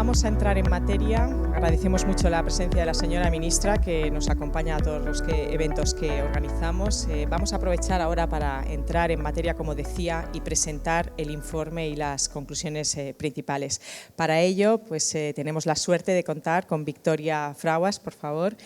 vamos a entrar en materia. Agradecemos mucho la presencia de la señora ministra, que nos acompaña a todos los eventos que organizamos. Vamos a aprovechar ahora para entrar en materia, como decía, y presentar el informe y las conclusiones principales. Para ello, pues tenemos la suerte de contar con Victoria Fraguas, por favor,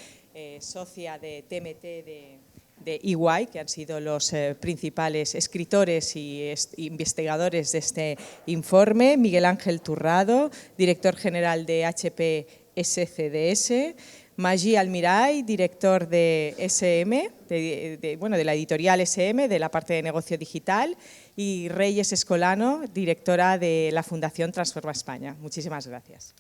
socia de TMT de EY, que han sido los principales escritores y investigadores de este informe, Miguel Ángel Turrado, director general de HP SCDS, Magí Almiray, director de SM, de la editorial SM, de la parte de negocio digital, y Reyes Escolano, directora de la Fundación Transforma España. Muchísimas gracias.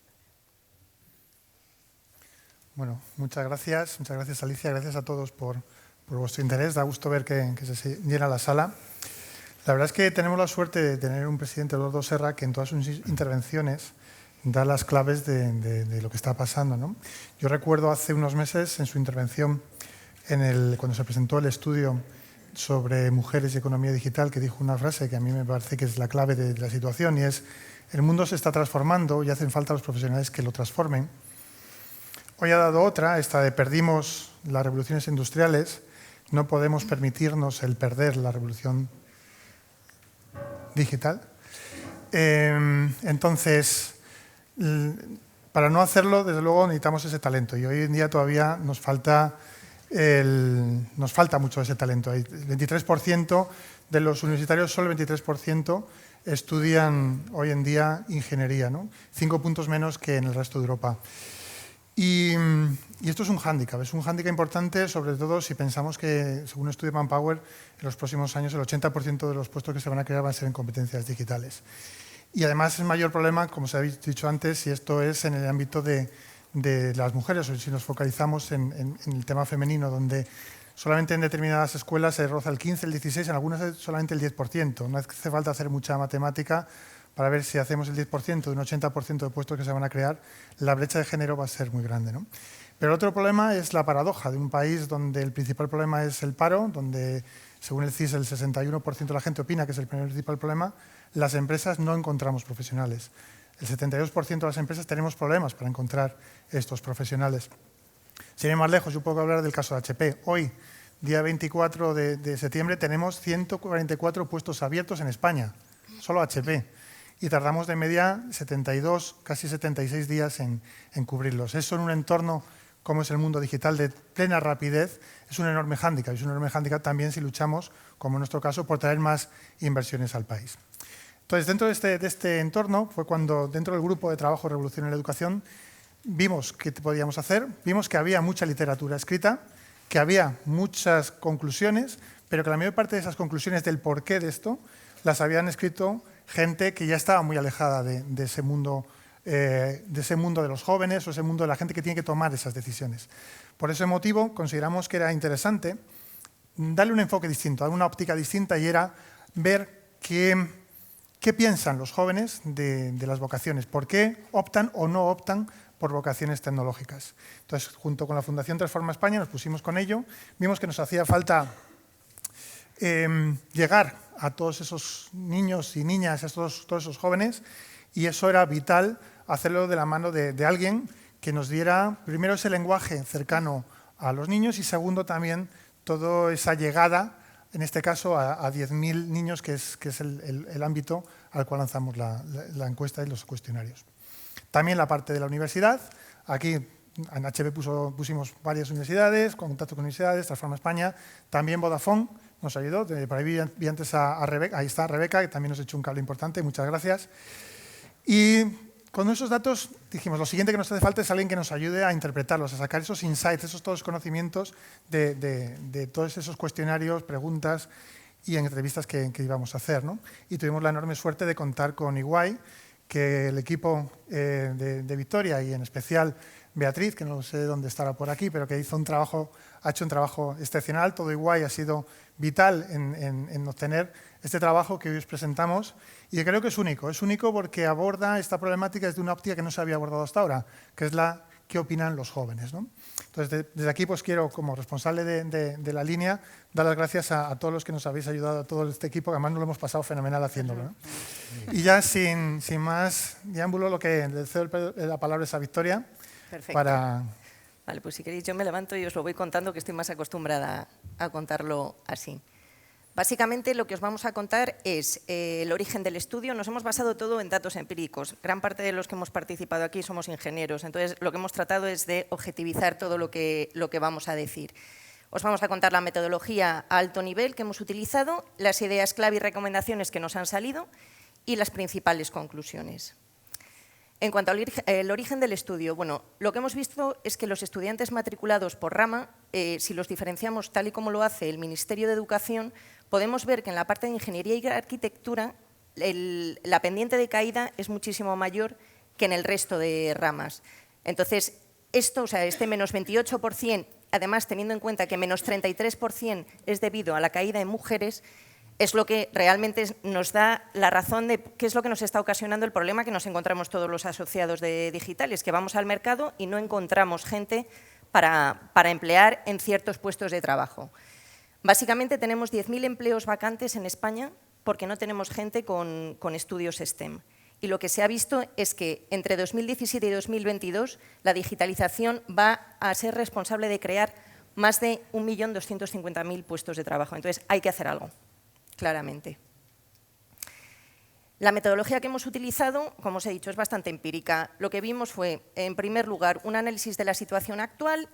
Bueno, muchas gracias Alicia, gracias a todos por vuestro interés. Da gusto ver que se llena la sala. La verdad es que tenemos la suerte de tener un presidente, Eduardo Serra, que en todas sus intervenciones da las claves de lo que está pasando, ¿no? Yo recuerdo hace unos meses en su intervención, cuando se presentó el estudio sobre mujeres y economía digital, que dijo una frase que a mí me parece que es la clave de la situación, y es: el mundo se está transformando y hacen falta los profesionales que lo transformen. Hoy ha dado otra, esta de perdimos las revoluciones industriales. No podemos permitirnos el perder la revolución digital. Entonces, para no hacerlo, desde luego, necesitamos ese talento. Y hoy en día todavía nos falta mucho ese talento. El 23% de los universitarios, solo el 23%, estudian hoy en día ingeniería, ¿no? 5 puntos menos que en el resto de Europa. Y esto es un hándicap importante, sobre todo si pensamos que, según un estudio de Manpower, en los próximos años el 80% de los puestos que se van a crear van a ser en competencias digitales. Y además el mayor problema, como se ha dicho antes, si esto es en el ámbito de las mujeres, o si nos focalizamos en el tema femenino, donde solamente en determinadas escuelas se roza el 15, el 16, en algunas solamente el 10%. No hace falta hacer mucha matemática para ver si hacemos el 10% de un 80% de puestos que se van a crear, la brecha de género va a ser muy grande, ¿no? Pero el otro problema es la paradoja de un país donde el principal problema es el paro, donde, según el CIS, el 61% de la gente opina que es el principal problema. Las empresas no encontramos profesionales. El 72% de las empresas tenemos problemas para encontrar estos profesionales. Sin ir más lejos, yo puedo hablar del caso de HP. Hoy, día 24 de septiembre, tenemos 144 puestos abiertos en España, solo HP. Y tardamos de media 72, casi 76 días en cubrirlos. Eso en un entorno como es el mundo digital de plena rapidez es un enorme hándicap. Es un enorme hándicap también si luchamos, como en nuestro caso, por traer más inversiones al país. Entonces, dentro de este entorno fue cuando, dentro del grupo de trabajo Revolución en la Educación, vimos qué podíamos hacer, vimos que había mucha literatura escrita, que había muchas conclusiones, pero que la mayor parte de esas conclusiones del porqué de esto las habían escrito gente que ya estaba muy alejada de ese mundo de los jóvenes o ese mundo de la gente que tiene que tomar esas decisiones. Por ese motivo consideramos que era interesante darle un enfoque distinto, darle una óptica distinta, y era ver qué piensan los jóvenes de las vocaciones, por qué optan o no optan por vocaciones tecnológicas. Entonces, junto con la Fundación Transforma España nos pusimos con ello, vimos que nos hacía falta llegar a todos esos niños y niñas, a todos esos jóvenes, y eso era vital hacerlo de la mano de alguien que nos diera, primero, ese lenguaje cercano a los niños, y segundo, también toda esa llegada, en este caso, a 10.000 niños, que es el ámbito al cual lanzamos la encuesta y los cuestionarios. También la parte de la universidad. Aquí en HP pusimos varias universidades, contacto con universidades, Transforma España, también Vodafone nos ayudó. Por ahí vi antes a Rebeca, ahí está Rebeca, que también nos echó un cable importante, muchas gracias. Y con esos datos dijimos, lo siguiente que nos hace falta es alguien que nos ayude a interpretarlos, a sacar esos insights, esos todos conocimientos de todos esos cuestionarios, preguntas y entrevistas que íbamos a hacer, ¿no? Y tuvimos la enorme suerte de contar con EY, que el equipo de Victoria, y en especial Beatriz, que no sé dónde estará por aquí, pero que ha hecho un trabajo excepcional. Todo EY ha sido vital en obtener este trabajo que hoy os presentamos, y creo que es único porque aborda esta problemática desde una óptica que no se había abordado hasta ahora, que es la qué opinan los jóvenes, ¿no? Entonces, desde aquí pues quiero, como responsable de la línea, dar las gracias a todos los que nos habéis ayudado, a todo este equipo, que además nos lo hemos pasado fenomenal haciéndolo, ¿no? Y ya sin más diámbulo, lo que le cedo la palabra es a Victoria. Perfecto. Vale, pues si queréis yo me levanto y os lo voy contando, que estoy más acostumbrada a contarlo así. Básicamente lo que os vamos a contar es el origen del estudio. Nos hemos basado todo en datos empíricos. Gran parte de los que hemos participado aquí somos ingenieros, entonces lo que hemos tratado es de objetivizar todo lo que vamos a decir. Os vamos a contar la metodología a alto nivel que hemos utilizado, las ideas clave y recomendaciones que nos han salido y las principales conclusiones. En cuanto al origen del estudio, bueno, lo que hemos visto es que los estudiantes matriculados por rama, si los diferenciamos tal y como lo hace el Ministerio de Educación, podemos ver que en la parte de Ingeniería y Arquitectura la pendiente de caída es muchísimo mayor que en el resto de ramas. Entonces, este menos 28%, además teniendo en cuenta que menos 33% es debido a la caída en mujeres, es lo que realmente nos da la razón de qué es lo que nos está ocasionando el problema que nos encontramos todos los asociados de digitales, que vamos al mercado y no encontramos gente para emplear en ciertos puestos de trabajo. Básicamente tenemos 10.000 empleos vacantes en España porque no tenemos gente con estudios STEM. Y lo que se ha visto es que entre 2017 y 2022 la digitalización va a ser responsable de crear más de 1.250.000 puestos de trabajo. Entonces hay que hacer algo. Claramente. La metodología que hemos utilizado, como os he dicho, es bastante empírica. Lo que vimos fue, en primer lugar, un análisis de la situación actual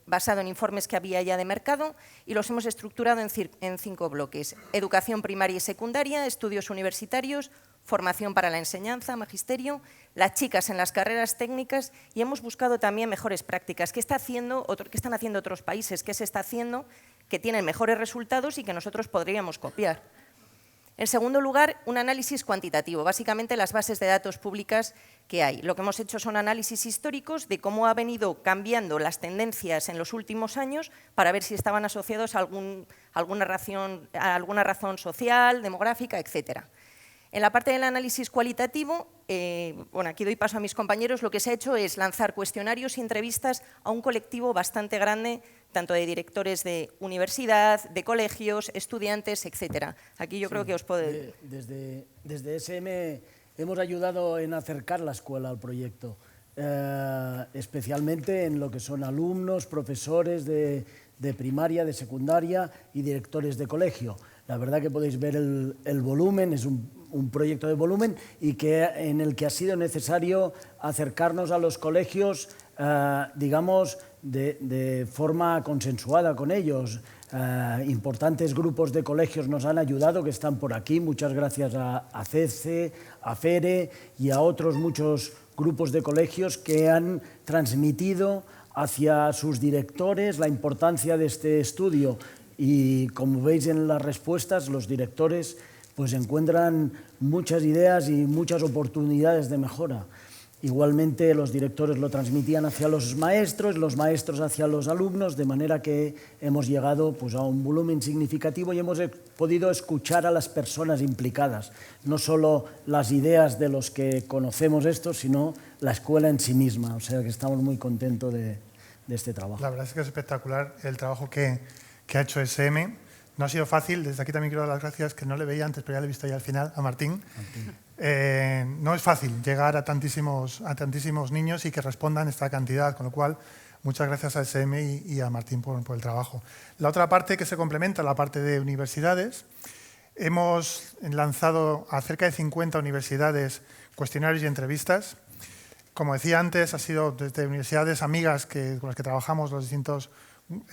basado en informes que había ya de mercado y los hemos estructurado en 5 bloques. Educación primaria y secundaria, estudios universitarios, formación para la enseñanza, magisterio, las chicas en las carreras técnicas y hemos buscado también mejores prácticas. ¿Qué están haciendo otros países? ¿Qué se está haciendo que tienen mejores resultados y que nosotros podríamos copiar? En segundo lugar, un análisis cuantitativo, básicamente las bases de datos públicas que hay. Lo que hemos hecho son análisis históricos de cómo ha venido cambiando las tendencias en los últimos años para ver si estaban asociados a alguna razón social, demográfica, etcétera. En la parte del análisis cualitativo, bueno, aquí doy paso a mis compañeros, lo que se ha hecho es lanzar cuestionarios y entrevistas a un colectivo bastante grande, tanto de directores de universidad, de colegios, estudiantes, etcétera. Aquí yo creo que os puedo... Desde SM hemos ayudado en acercar la escuela al proyecto, especialmente en lo que son alumnos, profesores de primaria, de secundaria y directores de colegio. La verdad que podéis ver el volumen, es un proyecto de volumen y en el que ha sido necesario acercarnos a los colegios, digamos, de forma consensuada con ellos. Importantes grupos de colegios nos han ayudado, que están por aquí. Muchas gracias a CECE, a FERE y a otros muchos grupos de colegios que han transmitido hacia sus directores la importancia de este estudio. Y como veis en las respuestas, los directores pues encuentran muchas ideas y muchas oportunidades de mejora. Igualmente los directores lo transmitían hacia los maestros hacia los alumnos, de manera que hemos llegado pues, a un volumen significativo y hemos podido escuchar a las personas implicadas, no solo las ideas de los que conocemos esto, sino la escuela en sí misma. O sea que estamos muy contentos de este trabajo. La verdad es que es espectacular el trabajo que ha hecho SM. No ha sido fácil, desde aquí también quiero dar las gracias, que no le veía antes, pero ya le he visto ya al final, a Martín. No es fácil llegar a tantísimos niños y que respondan esta cantidad, con lo cual muchas gracias a SM y a Martín por el trabajo. La otra parte que se complementa, la parte de universidades, hemos lanzado a cerca de 50 universidades cuestionarios y entrevistas. Como decía antes, ha sido desde universidades amigas con las que trabajamos los distintos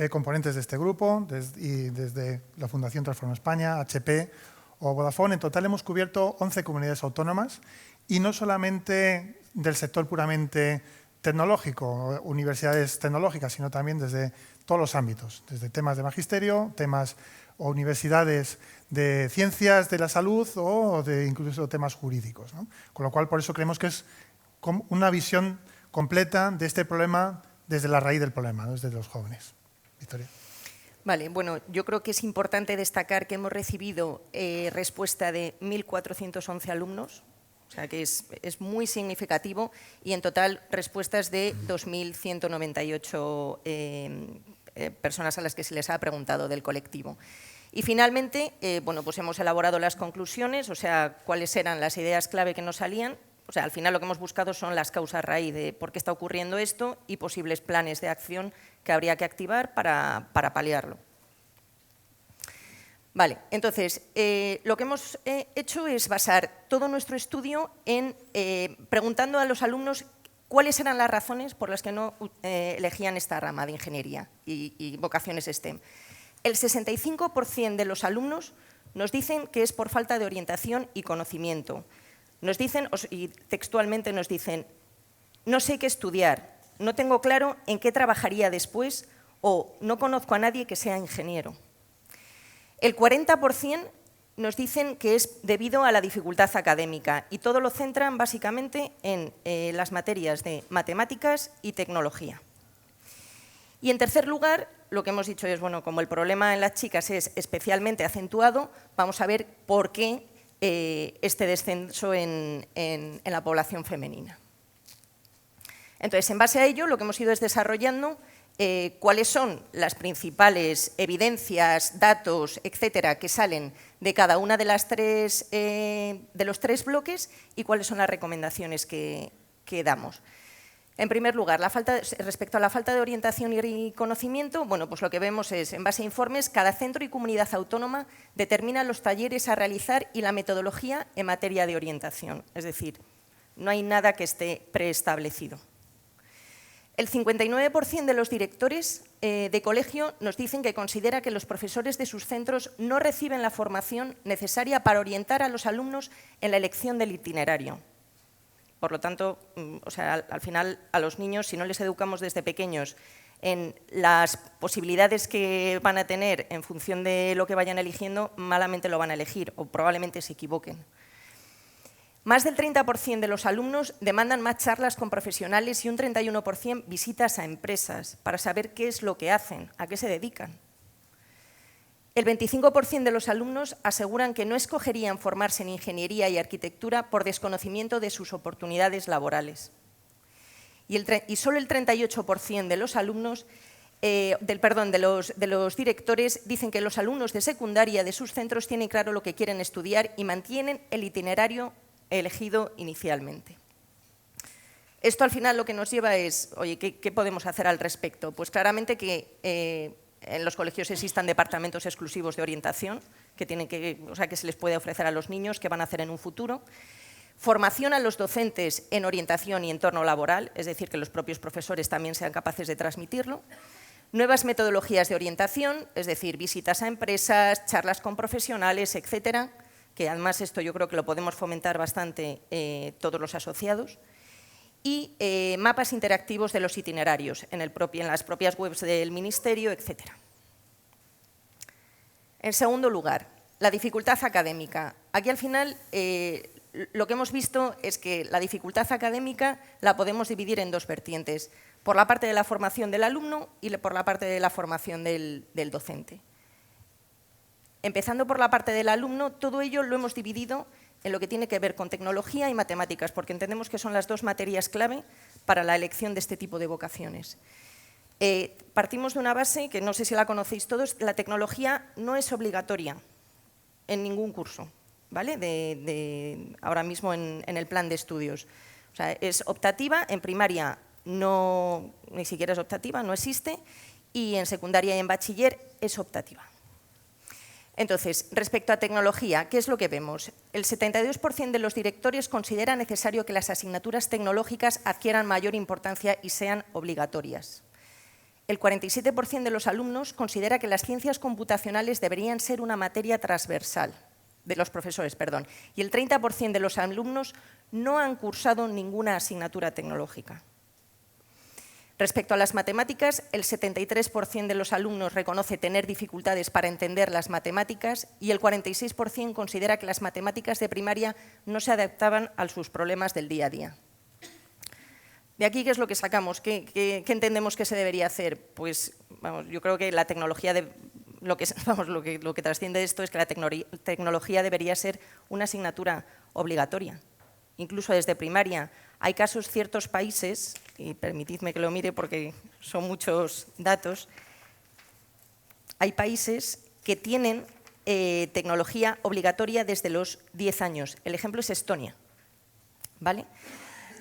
componentes de este grupo, y desde la Fundación Transforma España, HP o Vodafone. En total hemos cubierto 11 comunidades autónomas y no solamente del sector puramente tecnológico, universidades tecnológicas, sino también desde todos los ámbitos, desde temas de magisterio, temas o universidades de ciencias de la salud o incluso temas jurídicos, ¿no? Con lo cual, por eso creemos que es una visión completa de este problema desde la raíz del problema, ¿no? Desde los jóvenes. Victoria. Vale, bueno, yo creo que es importante destacar que hemos recibido respuesta de 1.411 alumnos, O sea que es muy significativo y en total respuestas de 2.198 personas a las que se les ha preguntado del colectivo. Y finalmente, bueno, pues hemos elaborado las conclusiones, o sea, cuáles eran las ideas clave que nos salían. O sea, al final lo que hemos buscado son las causas raíz de por qué está ocurriendo esto y posibles planes de acción que habría que activar para paliarlo. Vale, entonces, lo que hemos hecho es basar todo nuestro estudio en preguntando a los alumnos cuáles eran las razones por las que no elegían esta rama de ingeniería y vocaciones STEM. El 65% de los alumnos nos dicen que es por falta de orientación y conocimiento. Nos dicen, y textualmente nos dicen, no sé qué estudiar, no tengo claro en qué trabajaría después o no conozco a nadie que sea ingeniero. El 40% nos dicen que es debido a la dificultad académica y todo lo centran básicamente en las materias de matemáticas y tecnología. Y en tercer lugar, lo que hemos dicho es, bueno, como el problema en las chicas es especialmente acentuado, vamos a ver por qué este descenso en la población femenina. Entonces, en base a ello, lo que hemos ido es desarrollando cuáles son las principales evidencias, datos, etcétera, que salen de cada una de los tres bloques y cuáles son las recomendaciones que damos. En primer lugar, respecto a la falta de orientación y conocimiento, bueno, pues lo que vemos es, en base a informes, cada centro y comunidad autónoma determina los talleres a realizar y la metodología en materia de orientación. Es decir, no hay nada que esté preestablecido. El 59% de los directores de colegio nos dicen que considera que los profesores de sus centros no reciben la formación necesaria para orientar a los alumnos en la elección del itinerario. Por lo tanto, o sea, al final a los niños, si no les educamos desde pequeños en las posibilidades que van a tener en función de lo que vayan eligiendo, malamente lo van a elegir o probablemente se equivoquen. Más del 30% de los alumnos demandan más charlas con profesionales y un 31% visitas a empresas para saber qué es lo que hacen, a qué se dedican. El 25% de los alumnos aseguran que no escogerían formarse en ingeniería y arquitectura por desconocimiento de sus oportunidades laborales. Y solo el 38% de los alumnos, de los directores dicen que los alumnos de secundaria de sus centros tienen claro lo que quieren estudiar y mantienen el itinerario elegido inicialmente. Esto al final lo que nos lleva es, oye, ¿qué podemos hacer al respecto? Pues claramente que en los colegios existan departamentos exclusivos de orientación que se les puede ofrecer a los niños qué van a hacer en un futuro. Formación a los docentes en orientación y entorno laboral, es decir, que los propios profesores también sean capaces de transmitirlo. Nuevas metodologías de orientación, es decir, visitas a empresas, charlas con profesionales, etcétera, que además esto yo creo que lo podemos fomentar bastante todos los asociados. Y mapas interactivos de los itinerarios en las propias webs del Ministerio, etc. En segundo lugar, la dificultad académica. Aquí al final lo que hemos visto es que la dificultad académica la podemos dividir en dos vertientes, por la parte de la formación del alumno y por la parte de la formación del docente. Empezando por la parte del alumno, todo ello lo hemos dividido en lo que tiene que ver con tecnología y matemáticas, porque entendemos que son las dos materias clave para la elección de este tipo de vocaciones. Partimos de una base que no sé si la conocéis todos, la tecnología no es obligatoria en ningún curso, ¿vale? Ahora mismo en el plan de estudios. O sea, es optativa, en primaria ni siquiera es optativa, no existe, y en secundaria y en bachiller es optativa. Entonces, respecto a tecnología, ¿qué es lo que vemos? El 72% de los directores considera necesario que las asignaturas tecnológicas adquieran mayor importancia y sean obligatorias. El 47% de los alumnos considera que las ciencias computacionales deberían ser una materia transversal, de los profesores, perdón, y el 30% de los alumnos no han cursado ninguna asignatura tecnológica. Respecto a las matemáticas, el 73% de los alumnos reconoce tener dificultades para entender las matemáticas y el 46% considera que las matemáticas de primaria no se adaptaban a sus problemas del día a día. De aquí, ¿qué es lo que sacamos? ¿Qué entendemos que se debería hacer? Pues vamos, yo creo que la tecnología, lo que trasciende de esto es que la tecnología debería ser una asignatura obligatoria. incluso desde primaria. Hay casos, ciertos países, y permitidme que lo mire porque son muchos datos, hay países que tienen tecnología obligatoria desde los 10 años. El ejemplo es Estonia, ¿vale?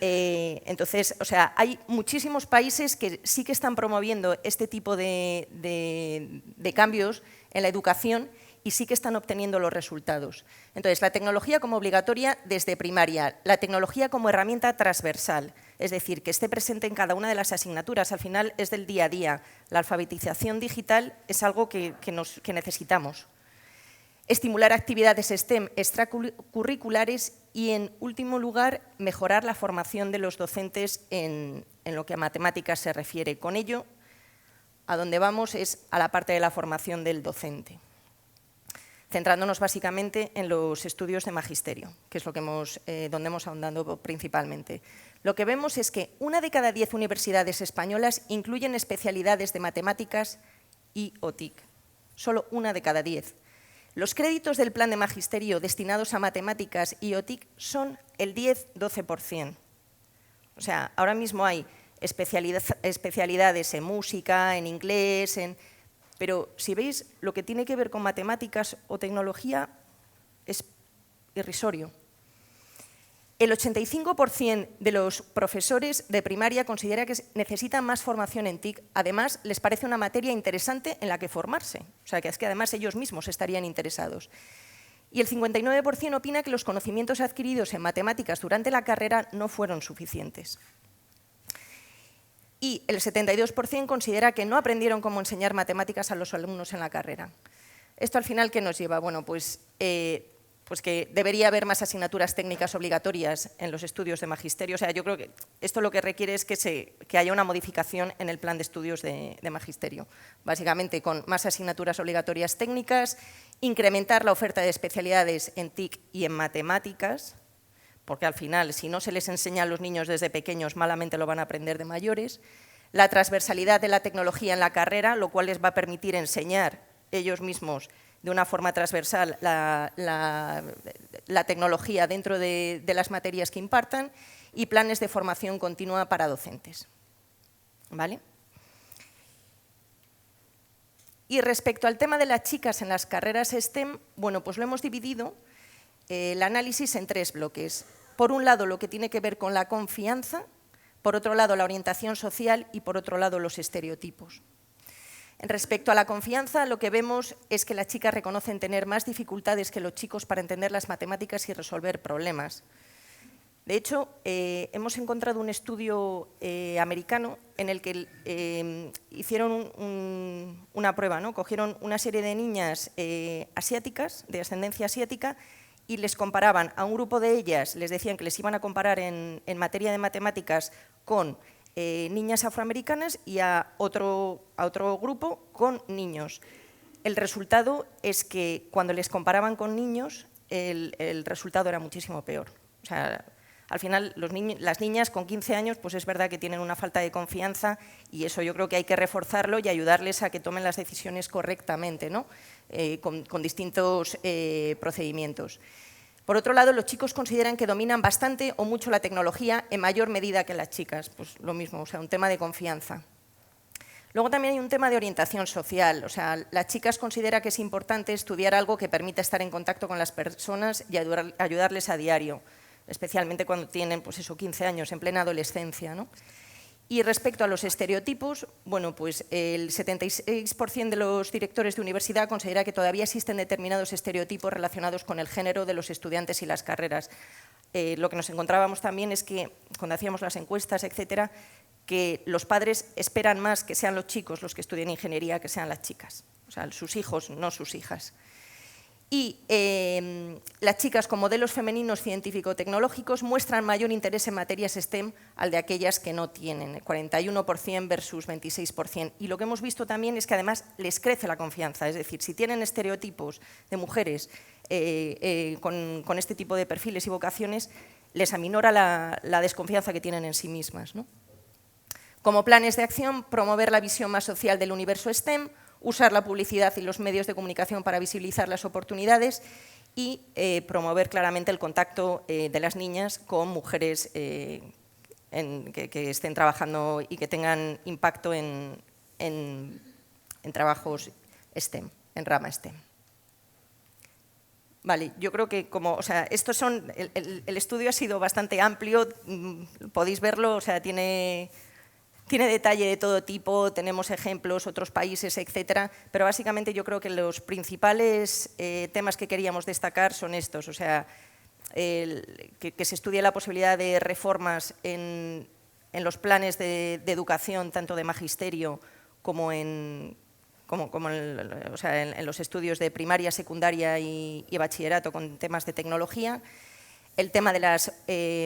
Entonces, o sea, hay muchísimos países que sí que están promoviendo este tipo de cambios en la educación y sí que están obteniendo los resultados. Entonces, la tecnología como obligatoria desde primaria, la tecnología como herramienta transversal, es decir, que esté presente en cada una de las asignaturas, al final es del día a día. La alfabetización digital es algo que necesitamos. Estimular actividades STEM extracurriculares y, en último lugar, mejorar la formación de los docentes en lo que a matemáticas se refiere. Con ello, a donde vamos es a la parte de la formación del docente, centrándonos básicamente en los estudios de magisterio, que es lo que donde hemos ahondado principalmente. Lo que vemos es que 1 de cada 10 universidades españolas incluyen especialidades de matemáticas y o TIC. Solo 1 de cada 10. Los créditos del plan de magisterio destinados a matemáticas y OTIC son el 10-12%. O sea, ahora mismo hay especialidades en música, en inglés, pero si veis lo que tiene que ver con matemáticas o tecnología es irrisorio. El 85% de los profesores de primaria considera que necesitan más formación en TIC. Además, les parece una materia interesante en la que formarse. O sea, que es que además ellos mismos estarían interesados. Y el 59% opina que los conocimientos adquiridos en matemáticas durante la carrera no fueron suficientes. Y el 72% considera que no aprendieron cómo enseñar matemáticas a los alumnos en la carrera. ¿Esto al final qué nos lleva? Bueno, pues que debería haber más asignaturas técnicas obligatorias en los estudios de magisterio. O sea, yo creo que esto lo que requiere es que haya una modificación en el plan de estudios de magisterio. Básicamente con más asignaturas obligatorias técnicas, incrementar la oferta de especialidades en TIC y en matemáticas, porque al final, si no se les enseña a los niños desde pequeños, malamente lo van a aprender de mayores. La transversalidad de la tecnología en la carrera, lo cual les va a permitir enseñar ellos mismos de una forma transversal la tecnología dentro de las materias que impartan, y planes de formación continua para docentes. ¿Vale? Y respecto al tema de las chicas en las carreras STEM, bueno, pues lo hemos dividido el análisis en 3 bloques. Por un lado, lo que tiene que ver con la confianza, por otro lado, la orientación social y por otro lado, los estereotipos. Respecto a la confianza, lo que vemos es que las chicas reconocen tener más dificultades que los chicos para entender las matemáticas y resolver problemas. De hecho, hemos encontrado un estudio americano en el que hicieron una prueba, ¿no? Cogieron una serie de niñas asiáticas, de ascendencia asiática, y les comparaban a un grupo de ellas, les decían que les iban a comparar en materia de matemáticas con niñas afroamericanas y a otro grupo con niños. El resultado es que cuando les comparaban con niños, el resultado era muchísimo peor. O sea, al final, las niñas con 15 años, pues es verdad que tienen una falta de confianza, y eso yo creo que hay que reforzarlo y ayudarles a que tomen las decisiones correctamente, ¿no? Con distintos procedimientos. Por otro lado, los chicos consideran que dominan bastante o mucho la tecnología en mayor medida que las chicas. Pues lo mismo, o sea, un tema de confianza. Luego también hay un tema de orientación social. O sea, las chicas consideran que es importante estudiar algo que permita estar en contacto con las personas y ayudarles a diario, especialmente cuando tienen, pues eso, 15 años, en plena adolescencia, ¿no? Y respecto a los estereotipos, bueno, pues el 76% de los directores de universidad considera que todavía existen determinados estereotipos relacionados con el género de los estudiantes y las carreras. Lo que nos encontrábamos también es que, cuando hacíamos las encuestas, etcétera, que los padres esperan más que sean los chicos los que estudien ingeniería que sean las chicas. O sea, sus hijos, no sus hijas. Y las chicas con modelos femeninos científico-tecnológicos muestran mayor interés en materias STEM al de aquellas que no tienen, 41% versus 26%. Y lo que hemos visto también es que además les crece la confianza, es decir, si tienen estereotipos de mujeres con este tipo de perfiles y vocaciones, les aminora la desconfianza que tienen en sí mismas, ¿no? Como planes de acción, promover la visión más social del universo STEM, usar la publicidad y los medios de comunicación para visibilizar las oportunidades y promover claramente el contacto de las niñas con mujeres que estén trabajando y que tengan impacto en trabajos STEM, en rama STEM. Vale, yo creo que estos son, el estudio ha sido bastante amplio, podéis verlo, o sea, tiene detalle de todo tipo, tenemos ejemplos, otros países, etcétera, pero básicamente yo creo que los principales temas que queríamos destacar son estos, o sea, que se estudie la posibilidad de reformas en los planes de educación, tanto de magisterio como en los estudios de primaria, secundaria y bachillerato con temas de tecnología, el tema de las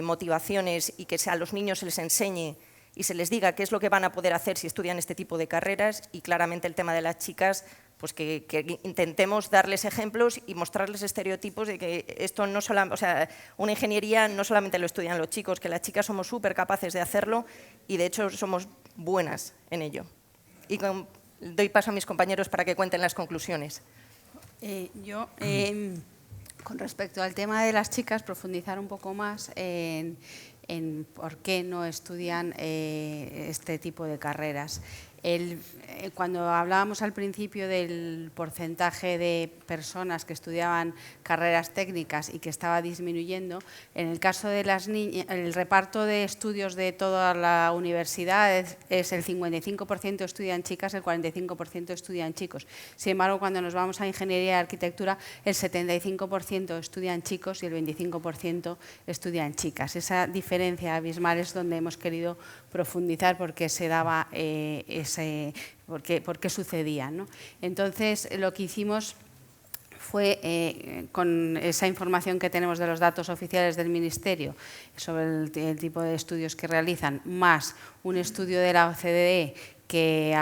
motivaciones y que a los niños se les enseñe y se les diga qué es lo que van a poder hacer si estudian este tipo de carreras, y claramente el tema de las chicas, pues que intentemos darles ejemplos y mostrarles estereotipos de que esto no solamente, o sea, una ingeniería no solamente lo estudian los chicos, que las chicas somos súper capaces de hacerlo y de hecho somos buenas en ello. Y doy paso a mis compañeros para que cuenten las conclusiones. Con respecto al tema de las chicas, profundizar un poco más en por qué no estudian este tipo de carreras. Cuando hablábamos al principio del porcentaje de personas que estudiaban carreras técnicas y que estaba disminuyendo, en el caso de las niñas, el reparto de estudios de toda la universidad es el 55% estudian chicas, el 45% estudian chicos. Sin embargo, cuando nos vamos a ingeniería y arquitectura, el 75% estudian chicos y el 25% estudian chicas. Esa diferencia abismal es donde hemos querido profundizar porque se daba por qué sucedía, ¿no? Entonces, lo que hicimos fue, con esa información que tenemos de los datos oficiales del Ministerio sobre el tipo de estudios que realizan, más un estudio de la OCDE que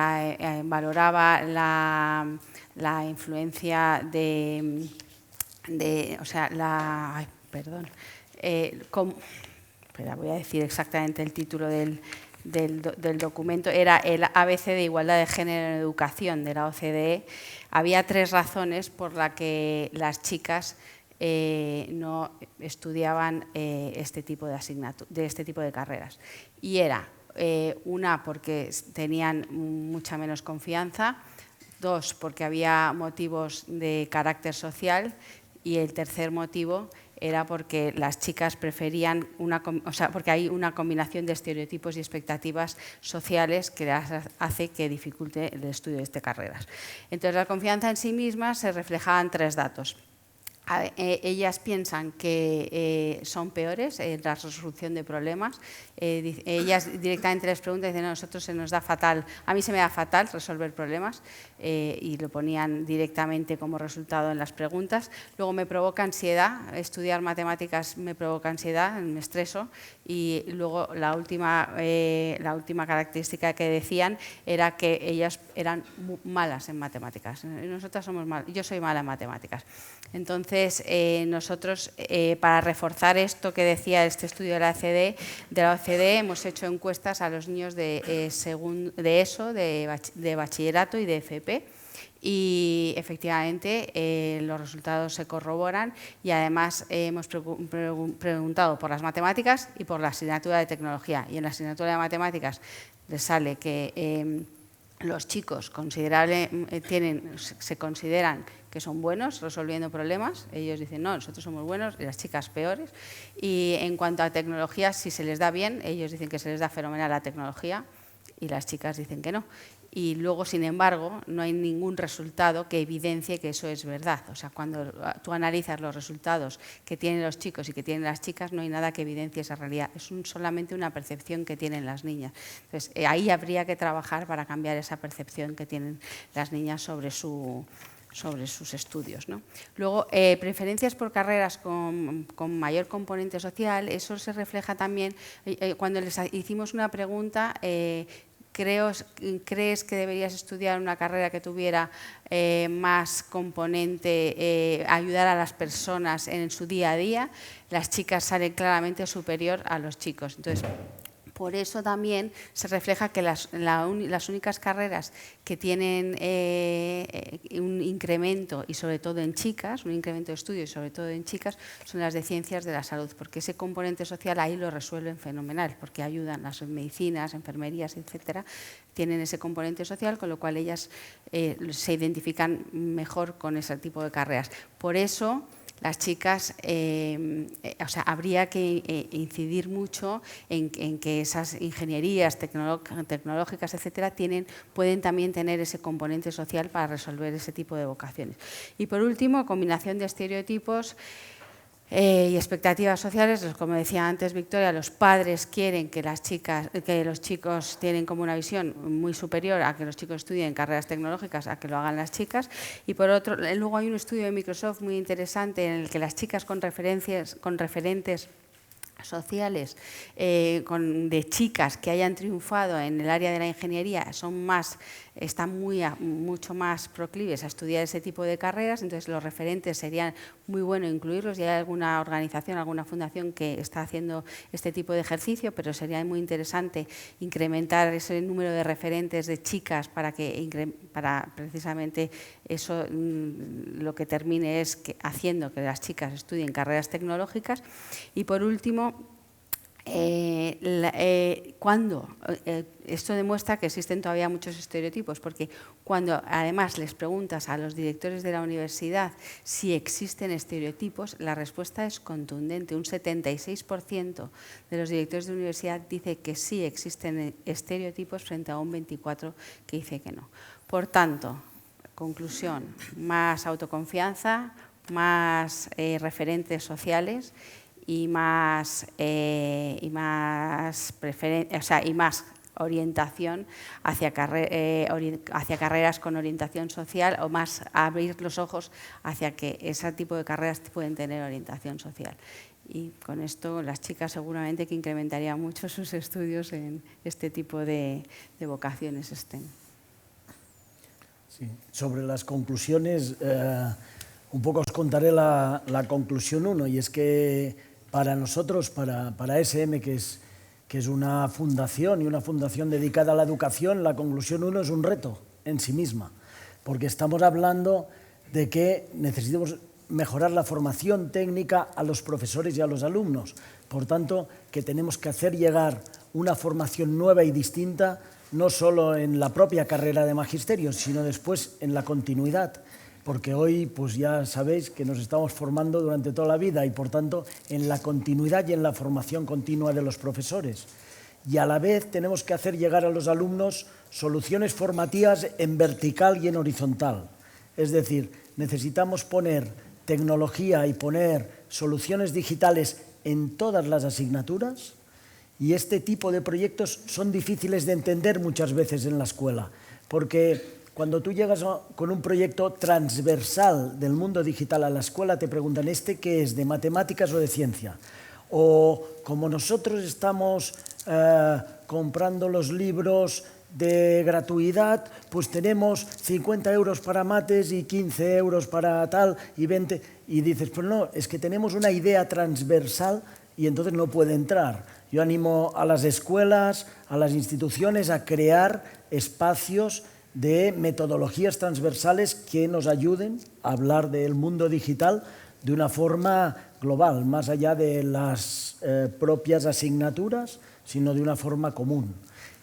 valoraba la influencia voy a decir exactamente el título del documento, era el ABC de Igualdad de Género en Educación de la OCDE. Había 3 razones por las que las chicas no estudiaban este tipo de carreras. Y era una, porque tenían mucha menos confianza; 2, porque había motivos de carácter social; y el tercer motivo era porque las chicas preferían porque hay una combinación de estereotipos y expectativas sociales que hace que dificulte el estudio de estas carreras. Entonces, la confianza en sí misma se reflejaba en 3 datos. Ellas piensan que son peores en la resolución de problemas. Ellas directamente les preguntan y dicen: no, a nosotros se nos da fatal, a mí se me da fatal resolver problemas, y lo ponían directamente como resultado en las preguntas. Luego, me provoca ansiedad, estudiar matemáticas me provoca ansiedad, me estreso. Y luego la última característica que decían era que ellas eran malas en matemáticas. Nosotras somos malas, yo soy mala en matemáticas. Entonces, nosotros, para reforzar esto que decía este estudio de la OCDE, hemos hecho encuestas a los niños de ESO, de bachillerato y de FP. Y efectivamente los resultados se corroboran, y además hemos preguntado por las matemáticas y por la asignatura de tecnología. Y en la asignatura de matemáticas les sale que los chicos se consideran que son buenos resolviendo problemas. Ellos dicen: no, nosotros somos buenos, y las chicas peores. Y en cuanto a tecnología, si se les da bien, ellos dicen que se les da fenomenal la tecnología, y las chicas dicen que no. Y luego, sin embargo, no hay ningún resultado que evidencie que eso es verdad. O sea, cuando tú analizas los resultados que tienen los chicos y que tienen las chicas, no hay nada que evidencie esa realidad. Es solamente una percepción que tienen las niñas. Entonces, ahí habría que trabajar para cambiar esa percepción que tienen las niñas sobre sus estudios, ¿no? Luego, preferencias por carreras con mayor componente social. Eso se refleja también cuando les hicimos una pregunta: ¿crees que deberías estudiar una carrera que tuviera más componente, ayudar a las personas en su día a día? Las chicas salen claramente superior a los chicos. Entonces, Por eso también se refleja que las únicas carreras que tienen un incremento, y sobre todo en chicas, un incremento de estudio y sobre todo en chicas, son las de ciencias de la salud, porque ese componente social ahí lo resuelven fenomenal, porque ayudan las medicinas, enfermerías, etcétera, tienen ese componente social, con lo cual ellas se identifican mejor con ese tipo de carreras. Por eso las chicas, habría que incidir mucho en que esas ingenierías tecnológicas, etcétera, pueden también tener ese componente social para resolver ese tipo de vocaciones. Y por último, combinación de estereotipos y expectativas sociales. Como decía antes Victoria, los padres quieren que los chicos tienen como una visión muy superior a que los chicos estudien carreras tecnológicas, a que lo hagan las chicas. Y por otro, luego hay un estudio de Microsoft muy interesante en el que las chicas con referentes sociales de chicas que hayan triunfado en el área de la ingeniería están mucho más proclives a estudiar ese tipo de carreras. Entonces los referentes serían muy bueno incluirlos, y hay alguna organización, alguna fundación que está haciendo este tipo de ejercicio, pero sería muy interesante incrementar ese número de referentes de chicas para precisamente eso lo que termine es haciendo que las chicas estudien carreras tecnológicas. Y por último, esto demuestra que existen todavía muchos estereotipos, porque cuando además les preguntas a los directores de la universidad si existen estereotipos, la respuesta es contundente. Un 76% de los directores de universidad dice que sí existen estereotipos frente a un 24% que dice que no. Por tanto, conclusión, más autoconfianza, más referentes sociales y más orientación hacia carreras con orientación social, o más abrir los ojos hacia que ese tipo de carreras pueden tener orientación social. Y con esto las chicas seguramente que incrementarían mucho sus estudios en este tipo de vocaciones STEM. Sí. Sobre las conclusiones, un poco os contaré la conclusión 1, y es que para nosotros, para SM, que es una fundación, y una fundación dedicada a la educación, la conclusión 1 es un reto en sí misma, porque estamos hablando de que necesitamos mejorar la formación técnica a los profesores y a los alumnos. Por tanto, que tenemos que hacer llegar una formación nueva y distinta, no solo en la propia carrera de magisterio, sino después en la continuidad. Porque hoy pues ya sabéis que nos estamos formando durante toda la vida, y por tanto en la continuidad y en la formación continua de los profesores. Y a la vez tenemos que hacer llegar a los alumnos soluciones formativas en vertical y en horizontal. Es decir, necesitamos poner tecnología y poner soluciones digitales en todas las asignaturas, y este tipo de proyectos son difíciles de entender muchas veces en la escuela, porque cuando tú llegas con un proyecto transversal del mundo digital a la escuela, te preguntan, ¿este qué es? ¿De matemáticas o de ciencia? O como nosotros estamos comprando los libros de gratuidad, pues tenemos 50 euros para mates y 15 euros para tal y 20. Y dices, pues no, es que tenemos una idea transversal y entonces no puede entrar. Yo animo a las escuelas, a las instituciones a crear espacios de metodologías transversales que nos ayuden a hablar del mundo digital de una forma global, más allá de las propias asignaturas, sino de una forma común.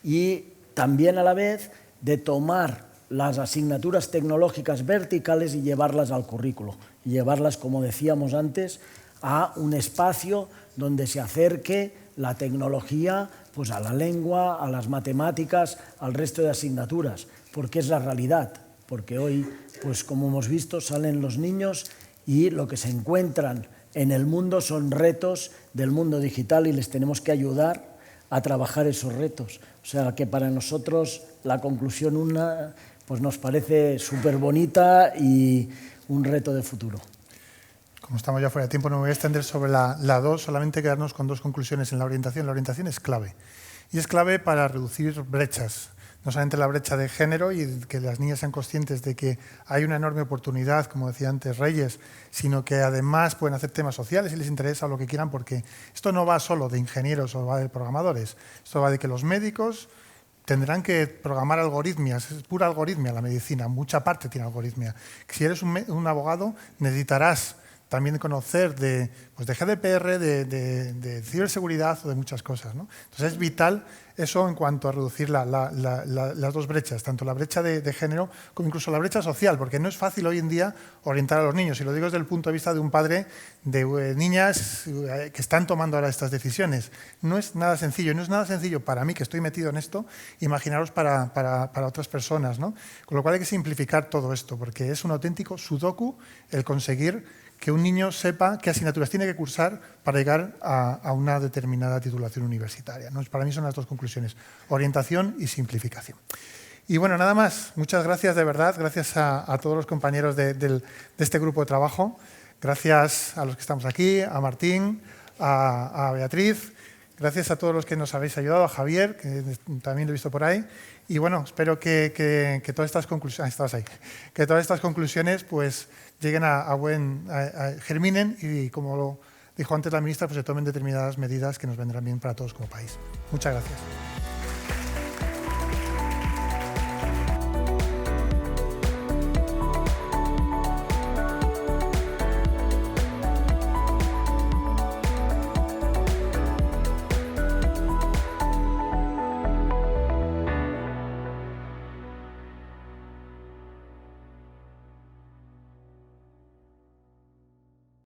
Y también a la vez de tomar las asignaturas tecnológicas verticales y llevarlas al currículo, y llevarlas, como decíamos antes, a un espacio donde se acerque la tecnología pues a la lengua, a las matemáticas, al resto de asignaturas, porque es la realidad, porque hoy, pues como hemos visto, salen los niños y lo que se encuentran en el mundo son retos del mundo digital, y les tenemos que ayudar a trabajar esos retos. O sea que para nosotros la conclusión 1 pues nos parece súper bonita y un reto de futuro. Como estamos ya fuera de tiempo, no me voy a extender sobre la 2, solamente quedarnos con 2 conclusiones en la orientación. La orientación es clave, y es clave para reducir brechas no solamente la brecha de género y que las niñas sean conscientes de que hay una enorme oportunidad, como decía antes Reyes, sino que además pueden hacer temas sociales si les interesa o lo que quieran, porque esto no va solo de ingenieros o va de programadores, esto va de que los médicos tendrán que programar algoritmias, es pura algoritmia la medicina, mucha parte tiene algoritmia. Si eres un abogado necesitarás también conocer de GDPR, de ciberseguridad o de muchas cosas, ¿no? Entonces es vital eso en cuanto a reducir las dos brechas, tanto la brecha de género como incluso la brecha social, porque no es fácil hoy en día orientar a los niños, y lo digo desde el punto de vista de un padre de niñas que están tomando ahora estas decisiones. No es nada sencillo, y no es nada sencillo para mí, que estoy metido en esto, imaginaros para otras personas, ¿no? Con lo cual hay que simplificar todo esto, porque es un auténtico sudoku el conseguir que un niño sepa qué asignaturas tiene que cursar para llegar a una determinada titulación universitaria, ¿no? Para mí son las dos conclusiones, orientación y simplificación. Y bueno, nada más, muchas gracias de verdad, gracias a todos los compañeros de este grupo de trabajo, gracias a los que estamos aquí, a Martín, a Beatriz, gracias a todos los que nos habéis ayudado, a Javier, que también lo he visto por ahí, y bueno, espero que todas estas conclusiones, que todas estas conclusiones pues lleguen germinen y, como lo dijo antes la ministra, pues se tomen determinadas medidas que nos vendrán bien para todos como país. Muchas gracias.